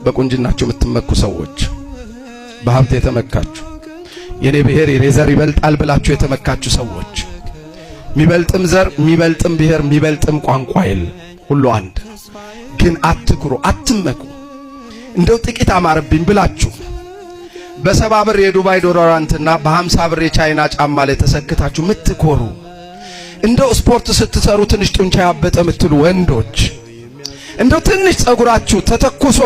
በቁንጅናችሁ የምትመኩ ሰዎች፣ በሀብት የተመካችሁ የኔ ብሔር የዘር ይበልጣል ብላችሁ የተመካችሁ ሰዎች፣ የሚበልጥም ዘር የሚበልጥም ብሔር የሚበልጥም ቋንቋ የለም፣ ሁሉ አንድ። ግን አትኩሩ፣ አትመኩ። እንደው ጥቂት አማረብኝ ብላችሁ በ70 ብር የዱባይ ዶላራንትና በ50 ብር የቻይና ጫማ ላይ ተሰክታችሁ ምትኮሩ፣ እንደው ስፖርት ስትሰሩ ትንሽ ጡንቻ ያበጠ ምትሉ ወንዶች፣ እንደው ትንሽ ጸጉራችሁ ተተኩሶ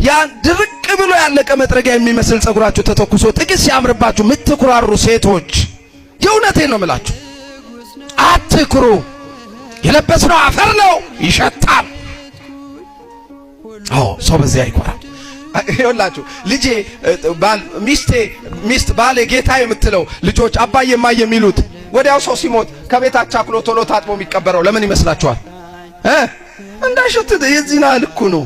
ያ ድርቅ ብሎ ያለቀ መጥረጊያ የሚመስል ጸጉራችሁ ተተኩሶ ጥቂት ሲያምርባችሁ ምትኩራሩ ሴቶች፣ የእውነቴን ነው የምላችሁ፣ አትኩሩ። የለበስነው አፈር ነው፣ ይሸታል። አዎ ሰው በዚያ ይኮራል። ይኸውላችሁ ልጄ ሚስት ባሌ ጌታ የምትለው ልጆች አባዬ ማየ የሚሉት ወዲያው ሰው ሲሞት ከቤታቸው አክሎ ቶሎ ታጥቦ የሚቀበረው ለምን ይመስላችኋል? እንዳይሸት የዚህና ልኩ ነው።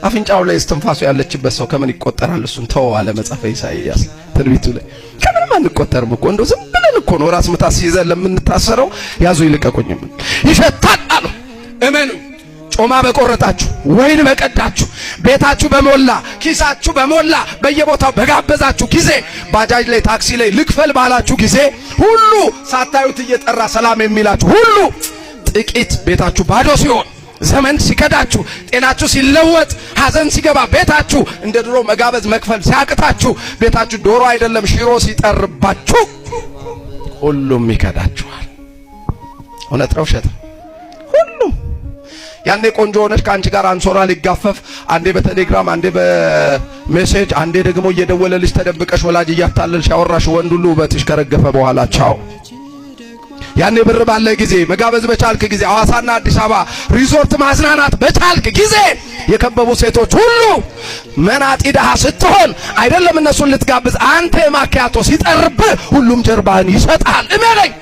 አፍንጫው ላይ እስትንፋሱ ያለችበት ሰው ከምን ይቆጠራል? እሱን ተው አለ መጽሐፈ ኢሳይያስ ትንቢቱ ላይ። ከምንም አንቆጠርም እኮ እንደው ዝም ብለን እኮ ነው ራስ ምታት ሲይዘን ለምንታሰረው ያዙ ይልቀቁኝ። ይሸታል አሉ። እመኑ። ጮማ በቆረጣችሁ፣ ወይን በቀዳችሁ፣ ቤታችሁ በሞላ ኪሳችሁ በሞላ በየቦታው በጋበዛችሁ ጊዜ፣ ባጃጅ ላይ ታክሲ ላይ ልክፈል ባላችሁ ጊዜ ሁሉ ሳታዩት እየጠራ ሰላም የሚላችሁ ሁሉ ጥቂት ቤታችሁ ባዶ ሲሆን፣ ዘመን ሲከዳችሁ፣ ጤናችሁ ሲለወጥ፣ ሐዘን ሲገባ ቤታችሁ እንደ ድሮ መጋበዝ መክፈል ሲያቅታችሁ፣ ቤታችሁ ዶሮ አይደለም ሽሮ ሲጠርባችሁ ሁሉም ይከዳችኋል። እውነት ነው ውሸት? ሁሉም ያኔ ቆንጆ ሆነሽ ከአንቺ ጋር አንሶላ ሊጋፈፍ አንዴ በቴሌግራም አንዴ በሜሴጅ አንዴ ደግሞ እየደወለልሽ ተደብቀሽ ወላጅ እያታለልሽ ያወራሽ ወንድ ሁሉ ውበትሽ ከረገፈ በኋላ ቻው። ያኔ ብር ባለ ጊዜ መጋበዝ በቻልክ ጊዜ ሐዋሳና አዲስ አበባ ሪዞርት ማዝናናት በቻልክ ጊዜ የከበቡ ሴቶች ሁሉ መናጢ ደሃ ስትሆን አይደለም እነሱን ልትጋብዝ አንተ ማኪያቶ ሲጠርብህ ሁሉም ጀርባህን ይሰጣል። እመነኝ።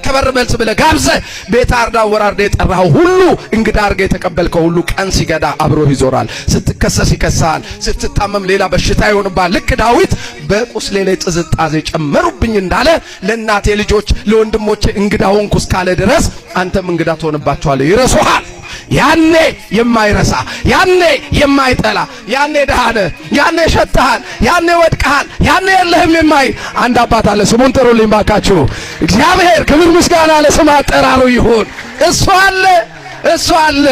ከበር መልስ ብለህ ጋብዘህ ቤት አርዳ ወራርዳ የጠራኸው ሁሉ እንግዳ አርጋ የተቀበልከው ሁሉ ቀን ሲገዳ አብሮ ይዞራል። ስትከሰስ ይከሳል፣ ስትታመም ሌላ በሽታ ይሆንባል። ልክ ዳዊት በቁስሌ ላይ ጥዝጣዜ ጨመሩብኝ እንዳለ ለእናቴ ልጆች ለወንድሞቼ እንግዳ ሆንኩ እስካለ ድረስ አንተም እንግዳ ትሆንባቸዋለህ። ይረሱሃል። ያኔ የማይረሳ ያኔ የማይጠላ ያኔ ደሃነ ያኔ ሸተሃል ያኔ ወድቀሃል ያኔ የለህም የማይ አንድ አባት አለ። ስሙን ጥሩልኝ ባካችሁ። እግዚአብሔር ክብር ምስጋና ለስሙ አጠራሩ ይሁን። እሱ አለ።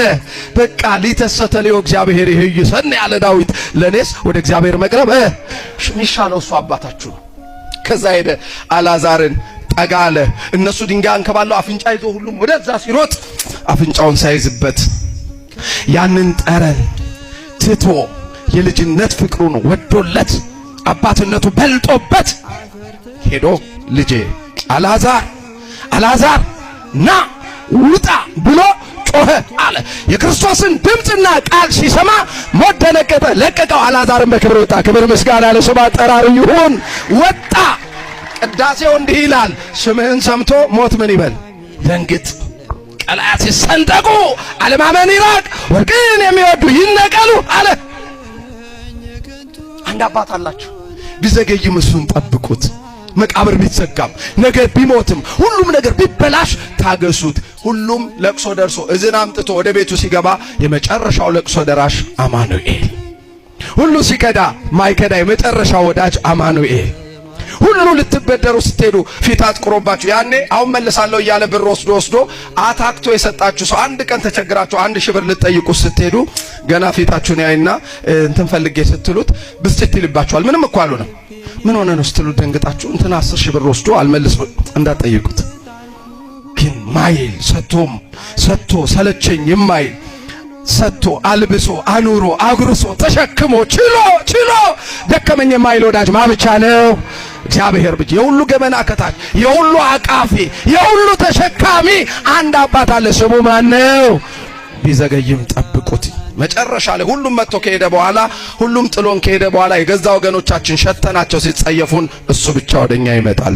በቃ ሊተሰተለው እግዚአብሔር ይህይሰን ያለ ዳዊት ለኔስ ወደ እግዚአብሔር መቅረብ የሚሻለው እሱ አባታችሁ ነው። ከዛ ሄደ አልዓዛርን ጠጋለ። እነሱ ድንጋይ አንከባለው አፍንጫ ይዞ ሁሉም ወደዛ ሲሮጥ አፍንጫውን ሳይዝበት ያንን ጠረን ትቶ የልጅነት ፍቅሩን ወዶለት አባትነቱ በልጦበት ሄዶ ልጄ አልዓዛር ና ውጣ ብሎ ጮኸ አለ። የክርስቶስን ድምጽና ቃል ሲሰማ ሞት ደነገጠ፣ ለቀቀው። አልዓዛርን በክብር ወጣ። ክብር ምስጋና ለስሙ አጠራሩ ይሁን። ወጣ። ቅዳሴው እንዲህ ይላል፣ ስምህን ሰምቶ ሞት ምን ይበል? ደንግጥ። ቀላያት ይሰንጠቁ፣ አለማመን ይራቅ፣ ወርቅን የሚወዱ ይነቀሉ አለ። አንድ አባት አላችሁ። ቢዘገይም እሱን ጠብቁት። መቃብር ቢዘጋም ነገር ቢሞትም ሁሉም ነገር ቢበላሽ ታገሱት። ሁሉም ለቅሶ ደርሶ እዝን አምጥቶ ወደ ቤቱ ሲገባ የመጨረሻው ለቅሶ ደራሽ አማኑኤል፣ ሁሉ ሲከዳ ማይከዳ የመጨረሻው ወዳጅ አማኑኤል። ሁሉ ልትበደሩ ስትሄዱ ፊት አጥቁሮባችሁ ያኔ አሁን መልሳለሁ እያለ ብር ወስዶ አታክቶ የሰጣችሁ ሰው አንድ ቀን ተቸግራችሁ 1000 ብር ልትጠይቁ ስትሄዱ ገና ፊታችሁን ያይና እንትን ፈልጌ ስትሉት ብስጭት ይልባችኋል። ምንም እኮ አልሆነም። ምን ሆነ ነው ስትሉ ደንግጣችሁ እንትን 10000 ብር ወስዶ አልመልስ እንዳትጠይቁት። ግን ማይል ሰጥቶ ሰለቸኝ የማይል ሰጥቶ አልብሶ አኑሮ አጉርሶ ተሸክሞ ችሎ ደከመኝ የማይል ወዳጅ ማብቻ ነው? እግዚአብሔር ብቻ። የሁሉ ገመና ከታች የሁሉ አቃፊ የሁሉ ተሸካሚ አንድ አባት አለ። ስሙ ማን ነው? ቢዘገይም ጠብቁት። መጨረሻ ላይ ሁሉም መጥቶ ከሄደ በኋላ ሁሉም ጥሎን ከሄደ በኋላ የገዛ ወገኖቻችን ሸተናቸው ሲጸየፉን እሱ ብቻ ወደኛ ይመጣል።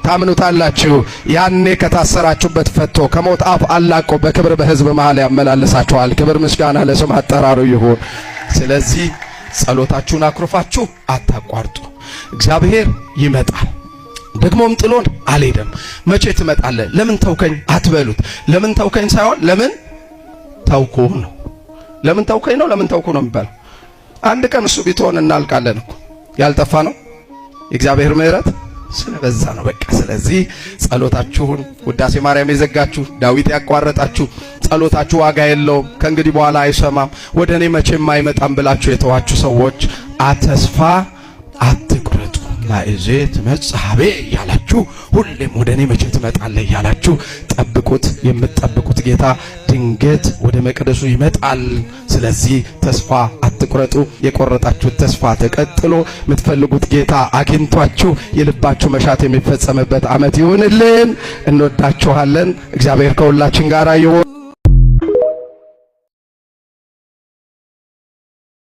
ታምኑታላችሁ? ያኔ ከታሰራችሁበት ፈቶ ከሞት አፍ አላቆ በክብር በሕዝብ መሃል ያመላልሳችኋል። ክብር ምስጋና ለስሙ አጠራሩ ይሁን። ስለዚህ ጸሎታችሁን አክሩፋችሁ አታቋርጡ። እግዚአብሔር ይመጣል። ደግሞም ጥሎን አልሄደም። መቼ ትመጣለህ? ለምን ተውከኝ አትበሉት። ለምን ተውከኝ ሳይሆን ለምን ተውኩህ ነው። ለምን ተውከኝ ነው ለምን ተውኩ ነው የሚባለው። አንድ ቀን እሱ ቢትሆን እናልቃለን እኮ። ያልጠፋ ነው የእግዚአብሔር ምሕረት ስለበዛ ነው በቃ። ስለዚህ ጸሎታችሁን ውዳሴ ማርያም የዘጋችሁ ዳዊት ያቋረጣችሁ ጸሎታችሁ ዋጋ የለውም ከእንግዲህ በኋላ አይሰማም ወደ እኔ መቼም አይመጣም ብላችሁ የተዋችሁ ሰዎች ተስፋ አትቁረጡ። ማእዜት መጽሐቤ ያላችሁ ሁሌም ወደ እኔ መቼ ትመጣለህ ያላችሁ ጠብቁት። የምትጠብቁት ጌታ ድንገት ወደ መቅደሱ ይመጣል። ስለዚህ ተስፋ አትቁረጡ። የቆረጣችሁት ተስፋ ተቀጥሎ የምትፈልጉት ጌታ አግኝቷችሁ የልባችሁ መሻት የሚፈጸምበት ዓመት ይሁንልን። እንወዳችኋለን። እግዚአብሔር ከሁላችን ጋር ይሁን።